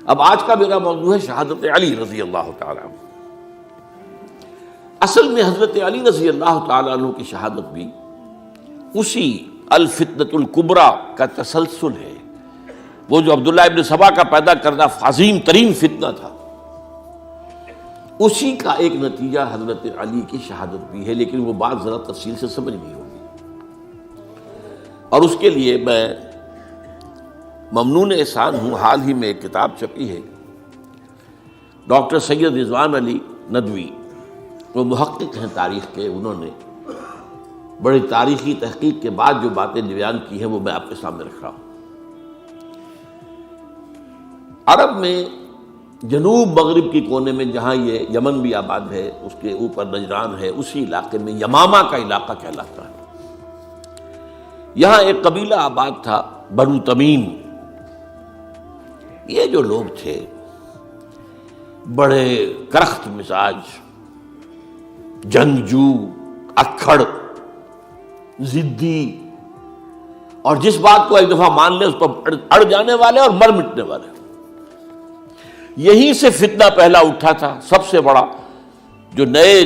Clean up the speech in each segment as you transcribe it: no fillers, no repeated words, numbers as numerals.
اب آج کا میرا موضوع ہے شہادت علی رضی اللہ تعالیٰ عنہ۔ اصل میں حضرت علی رضی اللہ تعالیٰ عنہ کی شہادت بھی اسی الفتنۃ الکبریٰ کا تسلسل ہے۔ وہ جو عبداللہ ابن سبا کا پیدا کردہ عظیم ترین فتنہ تھا، اسی کا ایک نتیجہ حضرت علی کی شہادت بھی ہے، لیکن وہ بات ذرا تفصیل سے سمجھنی ہوگی۔ اور اس کے لیے میں ممنون احسان ہوں، حال ہی میں ایک کتاب چھپی ہے، ڈاکٹر سید رضوان علی ندوی، وہ محقق ہیں تاریخ کے، انہوں نے بڑی تاریخی تحقیق کے بعد جو باتیں بیان کی ہیں وہ میں آپ کے سامنے رکھ رہا ہوں۔ عرب میں جنوب مغرب کی کونے میں، جہاں یہ یمن بھی آباد ہے، اس کے اوپر نجران ہے، اسی علاقے میں یمامہ کا علاقہ کہلاتا ہے۔ یہاں ایک قبیلہ آباد تھا، بنو تمیم۔ یہ جو لوگ تھے بڑے کرخت مزاج، جنگجو، اکھڑ، ضدی، اور جس بات کو ایک دفعہ مان لے اس پر اڑ جانے والے اور مر مٹنے والے۔ یہیں سے فتنہ پہلا اٹھا تھا، سب سے بڑا جو نئے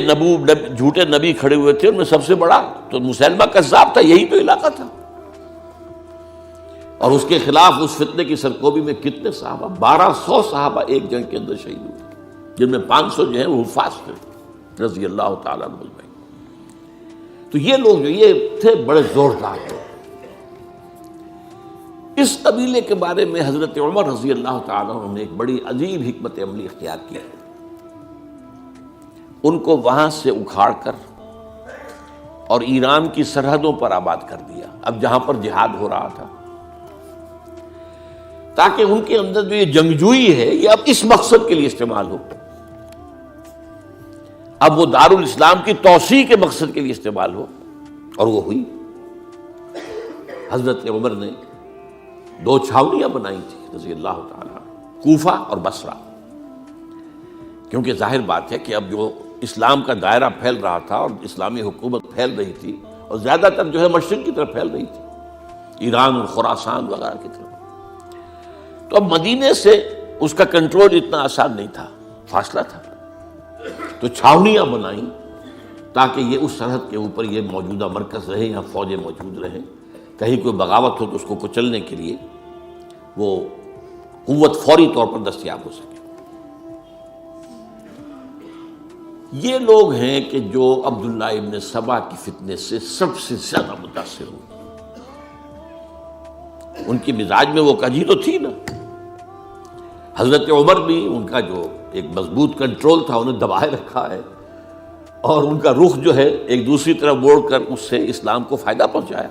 جھوٹے نبی کھڑے ہوئے تھے ان میں سب سے بڑا تو مسیلمہ کذاب تھا، یہی تو علاقہ تھا۔ اور اس کے خلاف اس فتنے کی سرکوبی میں کتنے صحابہ، 1200 صحابہ ایک جنگ کے اندر شہید ہوئے، جن میں 500 جو ہیں وہ حفاظ تھے رضی اللہ تعالیٰ عنہ اجمعین۔ تو یہ لوگ جو یہ تھے بڑے زوردار تھے۔ اس قبیلے کے بارے میں حضرت عمر رضی اللہ تعالیٰ عنہ نے ایک بڑی عجیب حکمت عملی اختیار کی۔ ان کو وہاں سے اکھاڑ کر اور ایران کی سرحدوں پر آباد کر دیا، اب جہاں پر جہاد ہو رہا تھا، تاکہ ان کے اندر جو یہ جنگجوئی ہے یہ اب اس مقصد کے لیے استعمال ہو، اب وہ دارالاسلام کی توسیع کے مقصد کے لیے استعمال ہو، اور وہ ہوئی۔ حضرت عمر نے 2 چھاؤنیاں بنائی تھی رضی اللہ تعالیٰ، کوفہ اور بصرہ، کیونکہ ظاہر بات ہے کہ اب جو اسلام کا دائرہ پھیل رہا تھا اور اسلامی حکومت پھیل رہی تھی، اور زیادہ تر جو ہے مشرق کی طرف پھیل رہی تھی، ایران اور خراسان وغیرہ کی طرف۔ تو اب مدینے سے اس کا کنٹرول اتنا آسان نہیں تھا، فاصلہ تھا، تو چھاؤنیاں بنائیں تاکہ یہ اس سرحد کے اوپر یہ موجودہ مرکز رہے، یہاں فوجیں موجود رہیں، کہیں کوئی بغاوت ہو تو اس کو کچلنے کے لیے وہ قوت فوری طور پر دستیاب ہو سکے۔ یہ لوگ ہیں کہ جو عبداللہ ابن سبا کی فتنے سے سب سے زیادہ متاثر ہوئے۔ ان کی مزاج میں وہ کجی تو تھی نا۔ حضرت عمر بھی ان کا جو ایک مضبوط کنٹرول تھا انہیں دبائے رکھا ہے، اور ان کا رخ جو ہے ایک دوسری طرف موڑ کر اس سے اسلام کو فائدہ پہنچایا۔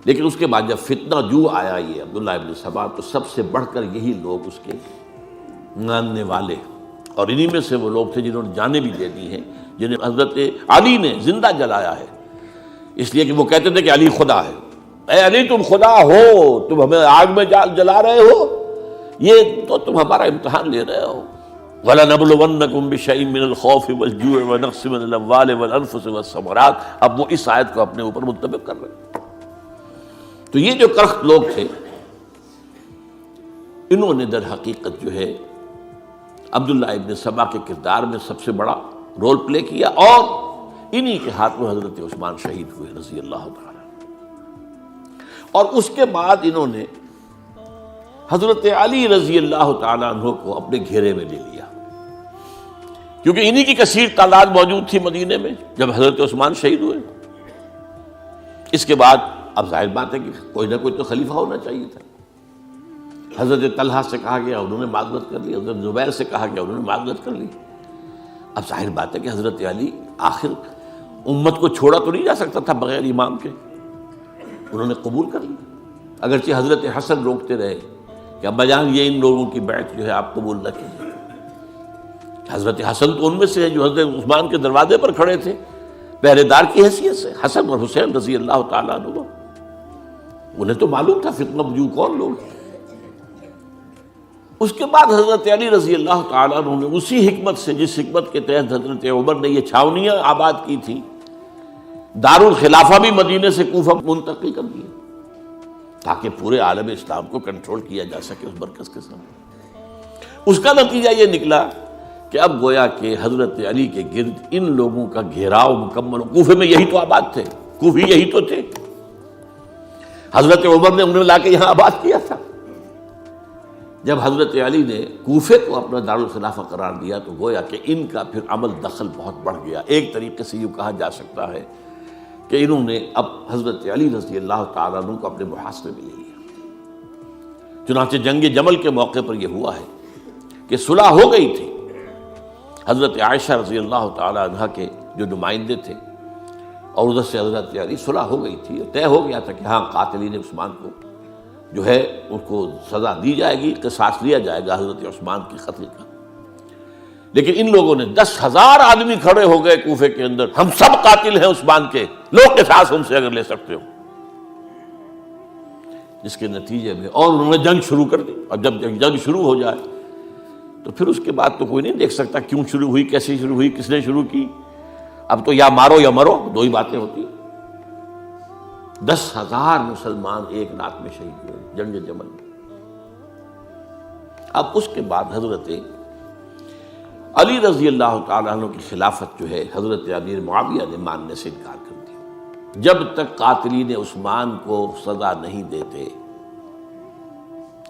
لیکن اس کے بعد جب فتنہ جو آیا یہ عبداللہ ابن سبا، تو سب سے بڑھ کر یہی لوگ اس کے ماننے والے، اور انہی میں سے وہ لوگ تھے جنہوں نے جانیں بھی دے دی ہیں، جنہیں حضرت علی نے زندہ جلایا ہے، اس لیے کہ وہ کہتے تھے کہ علی خدا ہے۔ اے علی تم خدا ہو، تم ہمیں آگ میں جلا رہے ہو، یہ تو تم ہمارا امتحان لے رہے ہو۔ وَلَنَبْلُوَنَّكُمْ بِشَيْءٍ مِّنَ الْخَوْفِ وَالْجُوعِ وَنَقْصٍ مِّنَ الْأَمْوَالِ وَالْأَنفُسِ وَالثَّمَرَاتِ۔ اب وہ اس آیت کو اپنے اوپر منطبق کر رہے ہیں۔ تو یہ جو کرخت لوگ تھے، انہوں نے در حقیقت جو ہے عبداللہ ابن سبا کے کردار میں سب سے بڑا رول پلے کیا، اور انہی کے ہاتھ میں حضرت عثمان شہید ہوئے رضی اللہ تعالیٰ۔ اور اس کے بعد انہوں نے حضرت علی رضی اللہ تعالیٰ عنہ کو اپنے گھیرے میں لے لیا، کیونکہ انہی کی کثیر تعداد موجود تھی مدینے میں جب حضرت عثمان شہید ہوئے۔ اس کے بعد اب ظاہر بات ہے کہ کوئی نہ کوئی تو خلیفہ ہونا چاہیے تھا۔ حضرت طلحہ سے کہا گیا، انہوں نے معذرت کر لی، حضرت زبیر سے کہا گیا، انہوں نے معذرت کر لی۔ اب ظاہر بات ہے کہ حضرت علی آخر امت کو چھوڑا تو نہیں جا سکتا تھا بغیر امام کے، انہوں نے قبول کر لی، اگرچہ حضرت حسن روکتے رہے کہ ابا جان یہ ان لوگوں کی بیعت جو ہے آپ قبول نہ کیجیے۔ حضرت حسن تو ان میں سے ہیں جو حضرت عثمان کے دروازے پر کھڑے تھے پہرے دار کی حیثیت سے، حسن اور حسین رضی اللہ تعالیٰ عنہ، انہیں تو معلوم تھا فتنہ جو کون لوگ ہیں۔ اس کے بعد حضرت علی رضی اللہ تعالیٰ عنہ نے اسی حکمت سے، جس حکمت کے تحت حضرت عمر نے یہ چھاونیاں آباد کی تھی، دارالخلافہ بھی مدینے سے کوفہ منتقل کر دیا، تاکہ پورے عالم اسلام کو کنٹرول کیا جا سکے اس مرکز کے سامنے۔ اس کا نتیجہ یہ نکلا کہ اب گویا کہ حضرت علی کے گرد ان لوگوں کا گھیراؤ مکمل، کوفے میں یہی تو آباد تھے، کوفی یہی تو تھے، حضرت عمر نے انہیں لا کے یہاں آباد کیا تھا۔ جب حضرت علی نے کوفے کو اپنا دارالخلافہ قرار دیا تو گویا کہ ان کا پھر عمل دخل بہت بڑھ گیا۔ ایک طریقے سے یہ کہا جا سکتا ہے کہ انہوں نے اب حضرت علی رضی اللہ تعالیٰ عنہ کو اپنے محاصرے میں لے لیا۔ چنانچہ جنگ جمل کے موقع پر یہ ہوا ہے کہ صلح ہو گئی تھی، حضرت عائشہ رضی اللہ تعالیٰ عنہ کے جو نمائندے تھے اور ادھر سے حضرت علی، صلح ہو گئی تھی، طے ہو گیا تھا کہ ہاں قاتلین عثمان کو جو ہے ان کو سزا دی جائے گی، قصاص لیا جائے گا حضرت عثمان کی قتل کا۔ لیکن ان لوگوں نے 10,000 آدمی کھڑے ہو گئے کوفے کے اندر، ہم سب قاتل ہیں عثمان کے، لوگ قصاص ہم سے اگر لے سکتے ہو، جس کے نتیجے میں اور انہوں نے جنگ شروع کر دی۔ اور جب جنگ شروع ہو جائے تو پھر اس کے بعد تو کوئی نہیں دیکھ سکتا کیوں شروع ہوئی، کیسے شروع ہوئی، کس نے شروع کی۔ اب تو یا مارو یا مرو، دو ہی باتیں ہوتی ہیں۔ 10,000 مسلمان ایک رات میں شہید ہوئے جنگ جمل میں۔ اب اس کے بعد حضرت علی رضی اللہ تعالیٰ عنہ کی خلافت جو ہے حضرت امیر معاویہ نے ماننے سے انکار کر دیا۔ جب تک قاتلین عثمان کو سزا نہیں دیتے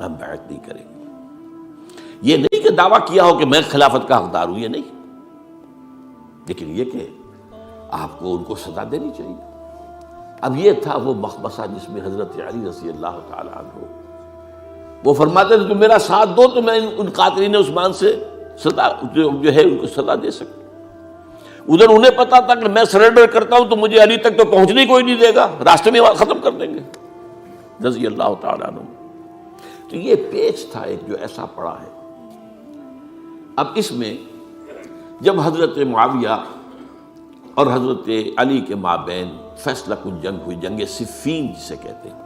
ہم بیعت نہیں کریں گے۔ یہ نہیں کہ دعویٰ کیا ہو کہ میں خلافت کا حقدار ہوں، یہ نہیں، لیکن یہ کہ آپ کو ان کو سزا دینی چاہیے۔ اب یہ تھا وہ مخمصہ جس میں حضرت علی رضی اللہ تعالیٰ عنہ وہ فرماتے تھے کہ میرا ساتھ دو تو میں ان قاتلین عثمان سے سزا جو ہے ان کو سزا دے سکوں۔ ادھر انہیں پتا تھا کہ میں سرنڈر کرتا ہوں تو مجھے علی تک تو پہنچنے کوئی نہیں دے گا، راستے میں ختم کر دیں گے رضی اللہ تعالیٰ عنہ۔ تو یہ پیچ تھا ایک جو ایسا پڑا ہے۔ اب اس میں جب حضرت معاویہ اور حضرت علی کے مابین فیصلہ کن جنگ ہوئی، جنگ صفین جسے کہتے ہیں،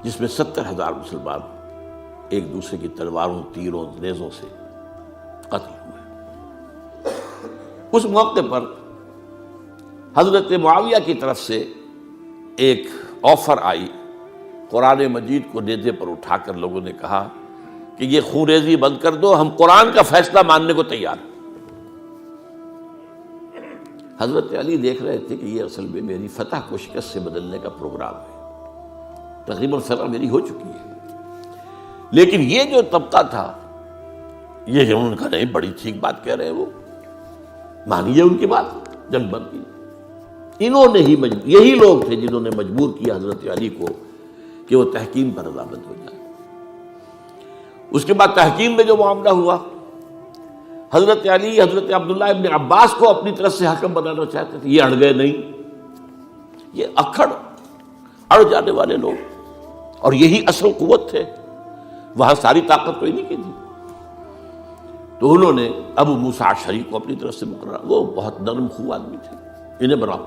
جس میں 70,000 مسلمان ایک دوسرے کی تلواروں، تیروں، نیزوں سے قتل ہوئے۔ اس موقع پر حضرت معاویہ کی طرف سے ایک آفر آئی، قرآن مجید کو نیزے پر اٹھا کر لوگوں نے کہا کہ یہ خون ریزی بند کر دو، ہم قرآن کا فیصلہ ماننے کو تیار ہیں۔ حضرت علی دیکھ رہے تھے کہ یہ اصل میں میری فتح کو شکست سے بدلنے کا پروگرام ہے، تقریباً فتح میری ہو چکی ہے، لیکن یہ جو طبقہ تھا یہ انہوں نے کہا نہیں بڑی ٹھیک بات کہہ رہے ہیں، وہ مانیے ان کی بات، جنگ بند کی۔ انہوں نے ہی یہی لوگ تھے جنہوں نے مجبور کیا حضرت علی کو کہ وہ تحکیم پر رضامند ہو جائے۔ اس کے بعد تحکیم میں جو معاملہ ہوا، حضرت علی حضرت عبداللہ ابن عباس کو اپنی طرف سے حکم بنانا چاہتے تھے، یہ اڑ گئے نہیں۔ یہ اڑ جانے والے لوگ، اور یہی اصل قوت تھے، وہاں ساری طاقت تو انہیں کی تھی۔ تو انہوں نے ابو موسیٰ اشعری کو اپنی طرف سے مقررہ، وہ بہت نرم خو آدمی تھے، انہیں بناؤ۔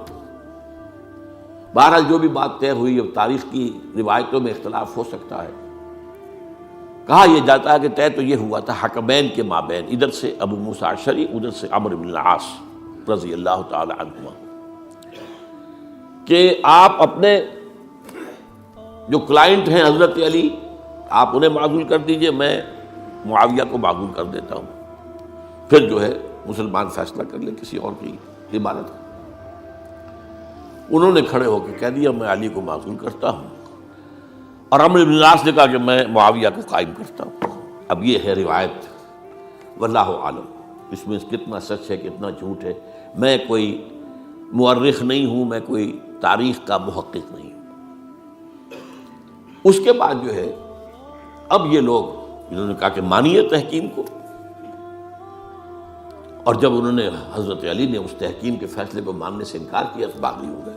بہرحال جو بھی بات طے ہوئی، اب تاریخ کی روایتوں میں اختلاف ہو سکتا ہے، کہا یہ جاتا ہے کہ طے تو یہ ہوا تھا حکمین کے مابین، ادھر سے ابو موسیٰ اشعری، ادھر سے عمرو بن العاص رضی اللہ تعالی عنہما، کہ آپ اپنے جو کلائنٹ ہیں حضرت علی آپ انہیں معزول کر دیجئے، میں معاویہ کو معزول کر دیتا ہوں، پھر جو ہے مسلمان فیصلہ کر لیں کسی اور کی عبادت۔ انہوں نے کھڑے ہو کے کہہ دیا میں علی کو معزول کرتا ہوں، اور عمرو بن العاص نے کہا کہ میں معاویہ کو قائم کرتا ہوں۔ اب یہ ہے روایت، واللہ عالم اس میں کتنا سچ ہے کتنا جھوٹ ہے، میں کوئی مورخ نہیں ہوں، میں کوئی تاریخ کا محقق نہیں ہوں۔ اس کے بعد جو ہے اب یہ لوگ انہوں نے کہا کہ مانیے تحکیم کو، اور جب انہوں نے حضرت علی نے اس تحکیم کے فیصلے کو ماننے سے انکار کیا تو باغی ہو گئے،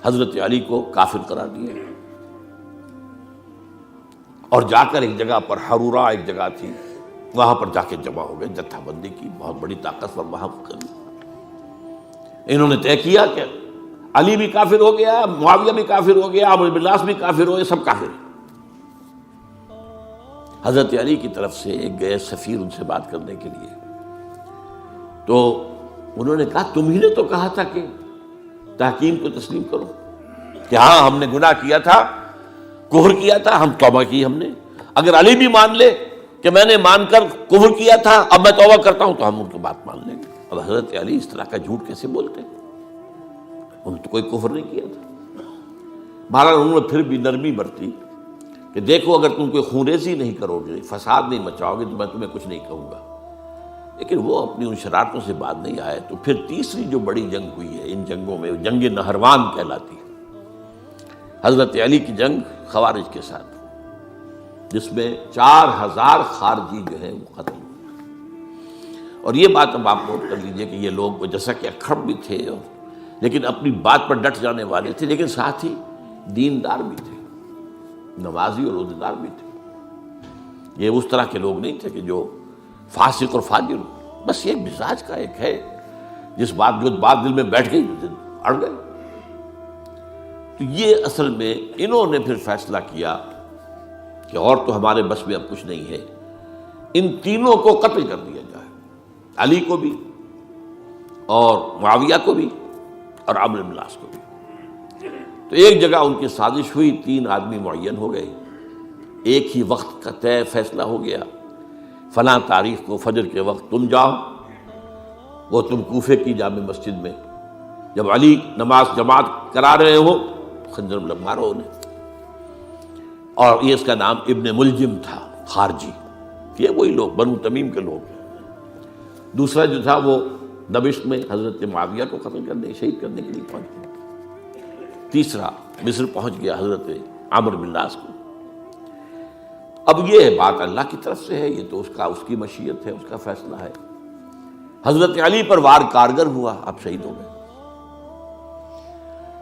حضرت علی کو کافر قرار دیا، اور جا کر ایک جگہ پر حرورہ ایک جگہ تھی وہاں پر جا کے جمع ہو گئے، جتھا بندی کی بہت بڑی طاقت پر وہاں کر۔ انہوں نے طے کیا کہ علی بھی کافر ہو گیا، معاویہ بھی کافر ہو گیا، عمرو بن العاص بھی کافر ہو گئے، سب کافر ہیں۔ حضرت علی کی طرف سے ایک گئے سفیر ان سے بات کرنے کے لیے، تو انہوں نے کہا تم ہی نے تو کہا تھا کہ تحکیم کو تسلیم کرو، کہ ہاں ہم نے گناہ کیا تھا، کفر کیا تھا، ہم توبہ کی ہم نے. اگر علی بھی مان لے کہ میں نے مان کر کفر کیا تھا اب میں توبہ کرتا ہوں تو ہم ان کی بات مان لیں گے. اب حضرت علی اس طرح کا جھوٹ کیسے بولتے ہیں؟ انہوں نے تو کوئی کفر نہیں کیا تھا. بہرحال انہوں نے پھر بھی نرمی برتی کہ دیکھو اگر تم کوئی خونریزی نہیں کرو گے، فساد نہیں مچاؤ گے تو میں تمہیں کچھ نہیں کہوں گا. لیکن وہ اپنی ان شرارتوں سے بعد نہیں آئے. تو پھر تیسری جو بڑی جنگ ہوئی ہے ان جنگوں میں، جنگ نہروان کہلاتی ہے، حضرت علی کی جنگ خوارج کے ساتھ، جس میں 4000 خارجی جو ہیں وہ قتل ہوئے. اور یہ بات اب آپ نوٹ کر لیجئے کہ یہ لوگ جیسا کہ اکھڑ بھی تھے لیکن اپنی بات پر ڈٹ جانے والے تھے، لیکن ساتھ ہی دیندار بھی تھے، نمازی اور روزہ بھی تھے. یہ اس طرح کے لوگ نہیں تھے کہ جو فاسق اور فاجر ہو، بس یہ مزاج کا ایک ہے جس جو بات دل میں بیٹھ گئی اڑ گئے. تو یہ اصل میں انہوں نے پھر فیصلہ کیا کہ اور تو ہمارے بس میں اب کچھ نہیں ہے، ان تینوں کو قتل کر دیا جائے، علی کو بھی اور معاویہ کو بھی اور عمرو بن العاص کو بھی. تو ایک جگہ ان کی سازش ہوئی، 3 آدمی معین ہو گئے، ایک ہی وقت کا طے فیصلہ ہو گیا، فلاں تاریخ کو فجر کے وقت تم جاؤ، وہ تم کوفے کی جامع مسجد میں، جب علی نماز جماعت کرا رہے ہو خنجر مارو انہیں. اور یہ اس کا نام ابن ملجم تھا، خارجی، یہ وہی لوگ بنو تمیم کے لوگ. دوسرا جو تھا وہ دمشق میں حضرت معاویہ کو قتل کرنے شہید کرنے کے لیے پہنچ گیا. تیسرا مصر پہنچ گیا حضرت عمرو بن العاص کو. اب یہ بات اللہ کی طرف سے ہے، یہ تو اس کی مشیت ہے، اس کا فیصلہ ہے. حضرت علی پر وار کارگر ہوا، اب شہید ہو گئے.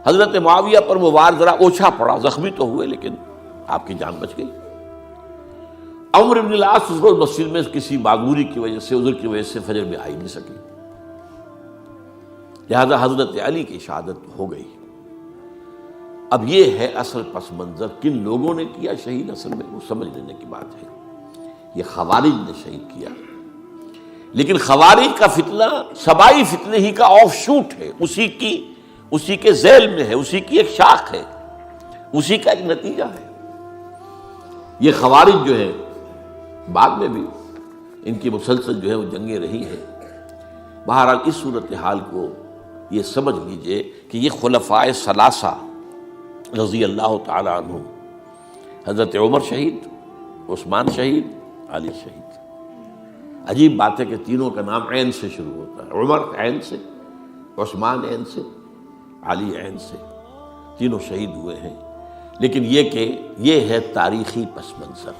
حضرت معاویہ پر وہ وار ذرا اوچھا پڑا، زخمی تو ہوئے لیکن آپ کی جان بچ گئی. عمرو بن العاص اس روز مسجد میں کسی معذوری کی وجہ سے، عذر کی وجہ سے فجر میں آئی نہیں سکی، لہذا حضرت علی کی شہادت ہو گئی. اب یہ ہے اصل پس منظر، کن لوگوں نے کیا شہید، اصل میں وہ سمجھ لینے کی بات ہے. یہ خوارج نے شہید کیا، لیکن خوارج کا فتنہ سبائی فتنے ہی کا آف شوٹ ہے، اسی کے ذیل میں ہے، اسی کی ایک شاخ ہے، اسی کا ایک نتیجہ ہے. یہ خوارج جو ہے بعد میں بھی ان کی مسلسل جو ہے وہ جنگیں رہی ہیں. بہرحال اس صورتحال کو یہ سمجھ لیجئے کہ یہ خلفائے ثلاثہ رضی اللہ تعالی عنہ، حضرت عمر شہید، عثمان شہید، علی شہید. عجیب بات ہے کہ تینوں کا نام عین سے شروع ہوتا ہے، عمر عین سے، عثمان عین سے، علی عین سے، تینوں شہید ہوئے ہیں. لیکن یہ کہ یہ ہے تاریخی پس منظر.